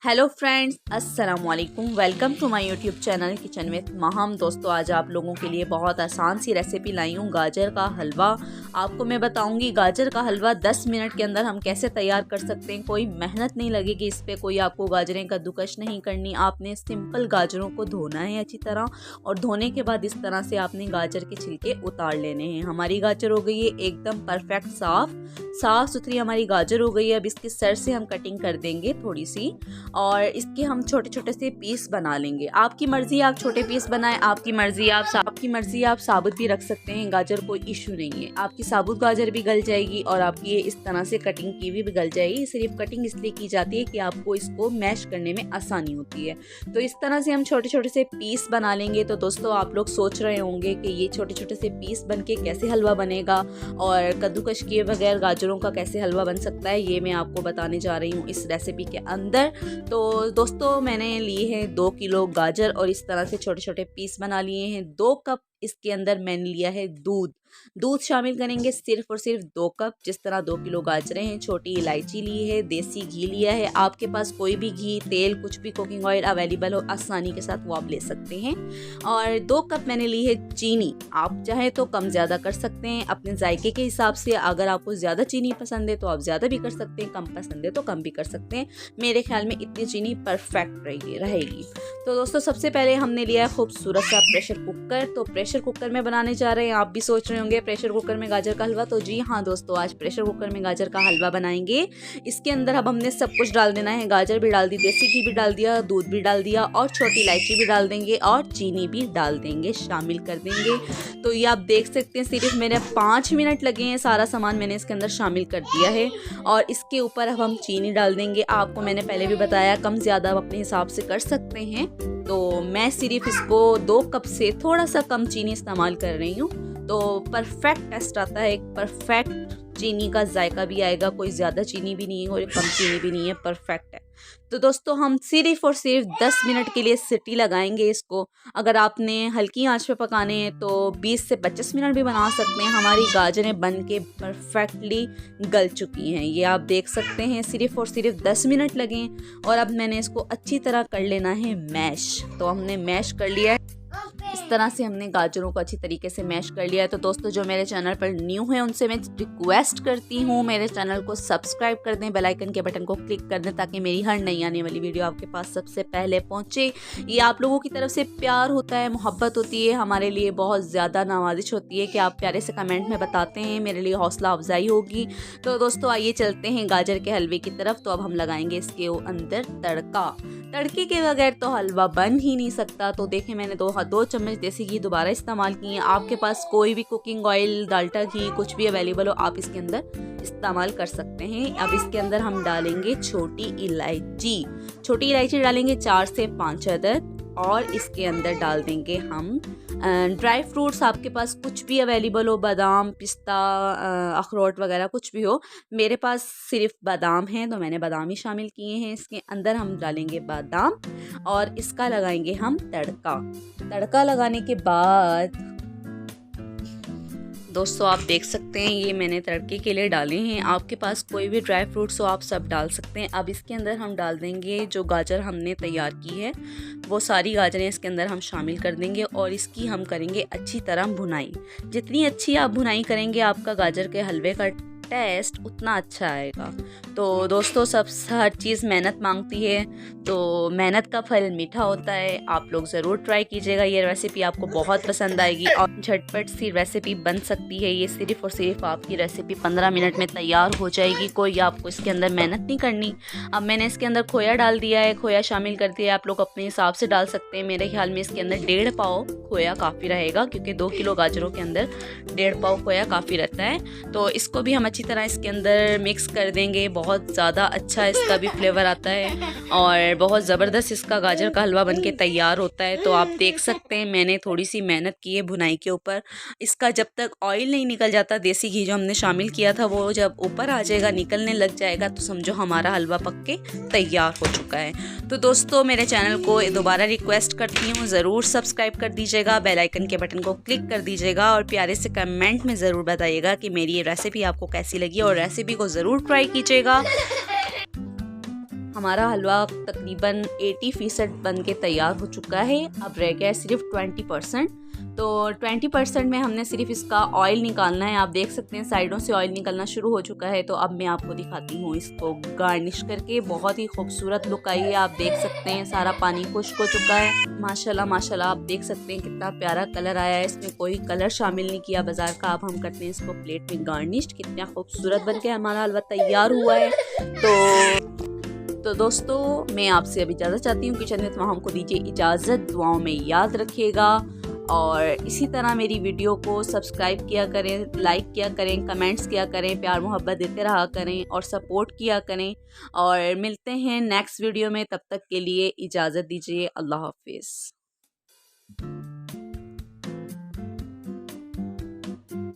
Hello friends, अस्सलाम वालेकुम। Welcome to my YouTube channel kitchen with Maham. दोस्तों, आज आप लोगों के लिए बहुत आसान सी रेसिपी लाई हूँ, गाजर का हलवा। आपको मैं बताऊंगी गाजर का हलवा 10 मिनट के अंदर हम कैसे तैयार कर सकते हैं। कोई मेहनत नहीं लगेगी इस पर, कोई आपको गाजरें कद्दूकस नहीं करनी। आपने सिंपल गाजरों को धोना है अच्छी तरह, और धोने के बाद इस तरह से आपने गाजर के छिलके उतार लेने हैं। हमारी गाजर हो गई है एकदम परफेक्ट साफ सुथरी हमारी गाजर हो गई है। अब इसकी सर से हम कटिंग कर देंगे थोड़ी सी, और इसके हम छोटे छोटे से पीस बना लेंगे। आपकी मर्जी, आप छोटे पीस बनाएं, आपकी मर्जी आप साबुत भी रख सकते हैं। गाजर कोई इशू नहीं है, आपकी साबुत गाजर भी गल जाएगी और आपकी ये इस तरह से कटिंग की भी गल जाएगी। सिर्फ कटिंग इसलिए की जाती है कि आपको इसको मैश करने में आसानी होती है। तो इस तरह से हम छोटे छोटे से पीस बना लेंगे। तो दोस्तों, आप लोग सोच रहे होंगे कि ये छोटे छोटे से पीस बन के कैसे हलवा बनेगा और कद्दूकस किए बगैर गाजरों का कैसे हलवा बन सकता है, ये मैं आपको बताने जा रही हूँ इस रेसिपी के अंदर। तो दोस्तों, मैंने लिए हैं 2 किलो गाजर और इस तरह से छोटे छोटे पीस बना लिए हैं। 2 कप इसके अंदर मैंने लिया है दूध शामिल करेंगे, सिर्फ और सिर्फ 2 कप। जिस तरह 2 किलो गाजरें हैं, छोटी इलायची ली है, देसी घी लिया है। आपके पास कोई भी घी, तेल, कुछ भी कुकिंग ऑयल अवेलेबल हो आसानी के साथ वो आप ले सकते हैं। और 2 कप मैंने ली है चीनी। आप चाहे तो कम ज़्यादा कर सकते हैं अपने जायके के हिसाब से। अगर आपको ज़्यादा चीनी पसंद है तो आप ज़्यादा भी कर सकते हैं, कम पसंद है तो कम भी कर सकते हैं। मेरे ख्याल में इतनी चीनी परफेक्ट रहेगी। तो दोस्तों, सबसे पहले हमने लिया है खूबसूरत सा प्रेशर कुकर। तो प्रेशर कुकर में बनाने जा रहे हैं। आप भी सोच रहे होंगे प्रेशर कुकर में गाजर का हलवा, तो जी हाँ दोस्तों, आज प्रेशर कुकर में गाजर का हलवा बनाएंगे। इसके अंदर अब हमने सब कुछ डाल देना है। गाजर भी डाल दी, देसी घी भी डाल दिया, दूध भी डाल दिया, और छोटी इलायची भी डाल देंगे, और चीनी भी डाल देंगे, शामिल कर देंगे। तो ये आप देख सकते हैं, सिर्फ मेरे 5 मिनट लगे हैं। सारा सामान मैंने इसके अंदर शामिल कर दिया है, और इसके ऊपर अब हम चीनी डाल देंगे। आपको मैंने पहले भी बताया, कम ज़्यादा आप अपने हिसाब से कर सकते हैं। तो मैं सिर्फ इसको 2 कप से थोड़ा सा कम चीनी इस्तेमाल कर रही हूँ। तो परफेक्ट टेस्ट आता है, एक परफेक्ट चीनी का जायका भी आएगा। कोई ज़्यादा चीनी भी नहीं है और कम चीनी भी नहीं है, परफेक्ट है। तो दोस्तों, हम सिर्फ और सिर्फ 10 मिनट के लिए सीटी लगाएंगे इसको। अगर आपने हल्की आंच पे पकाने हैं तो 20 से 25 मिनट भी बना सकते हैं। हमारी गाजरें बन के परफेक्टली गल चुकी हैं, ये आप देख सकते हैं। सिर्फ और सिर्फ 10 मिनट लगे, और अब मैंने इसको अच्छी तरह कर लेना है मैश। तो हमने मैश कर लिया है, इस तरह से हमने गाजरों को अच्छी तरीके से मैश कर लिया है। तो दोस्तों, जो मेरे चैनल पर न्यू है उनसे मैं रिक्वेस्ट करती हूँ, मेरे चैनल को सब्सक्राइब कर दें, बेल आइकन के बटन को क्लिक कर दें, ताकि मेरी हर नई आने वाली वीडियो आपके पास सबसे पहले पहुँचे। ये आप लोगों की तरफ से प्यार होता है, मोहब्बत होती है, हमारे लिए बहुत ज़्यादा नवाजिश होती है कि आप प्यारे से कमेंट में बताते हैं, मेरे लिए हौसला अफजाई होगी। तो दोस्तों, आइए चलते हैं गाजर के हलवे की तरफ। तो अब हम लगाएंगे इसके अंदर तड़के के बगैर तो हलवा बन ही नहीं सकता। तो देखें, मैंने 2 चम्मच देसी घी दोबारा इस्तेमाल किए हैं। आपके पास कोई भी कुकिंग ऑयल, डाल्डा घी, कुछ भी अवेलेबल हो, आप इसके अंदर इस्तेमाल कर सकते हैं। अब इसके अंदर हम डालेंगे छोटी इलायची डालेंगे 4 से 5 अदद, और इसके अंदर डाल देंगे हम ड्राई फ्रूट्स। आपके पास कुछ भी अवेलेबल हो, बादाम, पिस्ता, अखरोट वगैरह कुछ भी हो। मेरे पास सिर्फ बादाम हैं तो मैंने बादाम ही शामिल किए हैं। इसके अंदर हम डालेंगे बादाम, और इसका लगाएंगे हम तड़का लगाने के बाद दोस्तों, आप देख सकते हैं ये मैंने तड़के के लिए डाले हैं। आपके पास कोई भी ड्राई फ्रूट्स हो, आप सब डाल सकते हैं। अब इसके अंदर हम डाल देंगे जो गाजर हमने तैयार की है, वो सारी गाजरें इसके अंदर हम शामिल कर देंगे, और इसकी हम करेंगे अच्छी तरह भुनाई। जितनी अच्छी आप भुनाई करेंगे, आपका गाजर के हलवे का टेस्ट उतना अच्छा आएगा। तो दोस्तों, हर चीज़ मेहनत मांगती है, तो मेहनत का फल मीठा होता है। आप लोग ज़रूर ट्राई कीजिएगा, ये रेसिपी आपको बहुत पसंद आएगी, और झटपट सी रेसिपी बन सकती है। ये सिर्फ और सिर्फ आपकी रेसिपी 15 मिनट में तैयार हो जाएगी। कोई आपको इसके अंदर मेहनत नहीं करनी। अब मैंने इसके अंदर खोया डाल दिया है, खोया शामिल कर दिया है। आप लोग अपने हिसाब से डाल सकते हैं। मेरे ख्याल में इसके अंदर 1.5 पाव खोया काफ़ी रहेगा, क्योंकि 2 किलो गाजरों के अंदर 1.5 पाव खोया काफ़ी रहता है। तो इसको भी हम अच्छी तरह इसके अंदर मिक्स कर देंगे। बहुत ज़्यादा अच्छा इसका भी फ्लेवर आता है, और बहुत ज़बरदस्त इसका गाजर का हलवा बनके तैयार होता है। तो आप देख सकते हैं, मैंने थोड़ी सी मेहनत की है भुनाई के ऊपर। इसका जब तक ऑयल नहीं निकल जाता, देसी घी जो हमने शामिल किया था वो जब ऊपर आ जाएगा, निकलने लग जाएगा, तो समझो हमारा हलवा पक के तैयार हो चुका है। तो दोस्तों, मेरे चैनल को दोबारा रिक्वेस्ट करती हूँ, ज़रूर सब्सक्राइब कर दीजिएगा, बेल आइकन के बटन को क्लिक कर दीजिएगा, और प्यारे से कमेंट में ज़रूर बताइएगा कि मेरी ये रेसिपी आपको कैसी लगी, और रेसिपी को ज़रूर ट्राई कीजिएगा। हमारा हलवा तकरीबन 80% बन के तैयार हो चुका है। अब रह गया है सिर्फ 20%। तो 20% में हमने सिर्फ इसका ऑयल निकालना है। आप देख सकते हैं साइडों से ऑयल निकलना शुरू हो चुका है। तो अब मैं आपको दिखाती हूँ इसको गार्निश करके। बहुत ही खूबसूरत लुक आई है। आप देख सकते हैं सारा पानी खुश्क हो चुका है। माशाल्लाह माशाल्लाह, आप देख सकते हैं कितना प्यारा कलर आया है। इसमें कोई कलर शामिल नहीं किया बाजार का। अब हम करते हैं इसको प्लेट में गार्निश। कितना खूबसूरत बन के हमारा हलवा तैयार हुआ है। तो दोस्तों, मैं आपसे अब इजाज़त चाहती हूँ। किचन विद माहम को दीजिए इजाज़त। दुआओं में याद रखिएगा और इसी तरह मेरी वीडियो को सब्सक्राइब किया करें, लाइक किया करें, कमेंट्स किया करें, प्यार मोहब्बत देते रहा करें और सपोर्ट किया करें। और मिलते हैं नेक्स्ट वीडियो में। तब तक के लिए इजाज़त दीजिए। अल्लाह हाफिज़।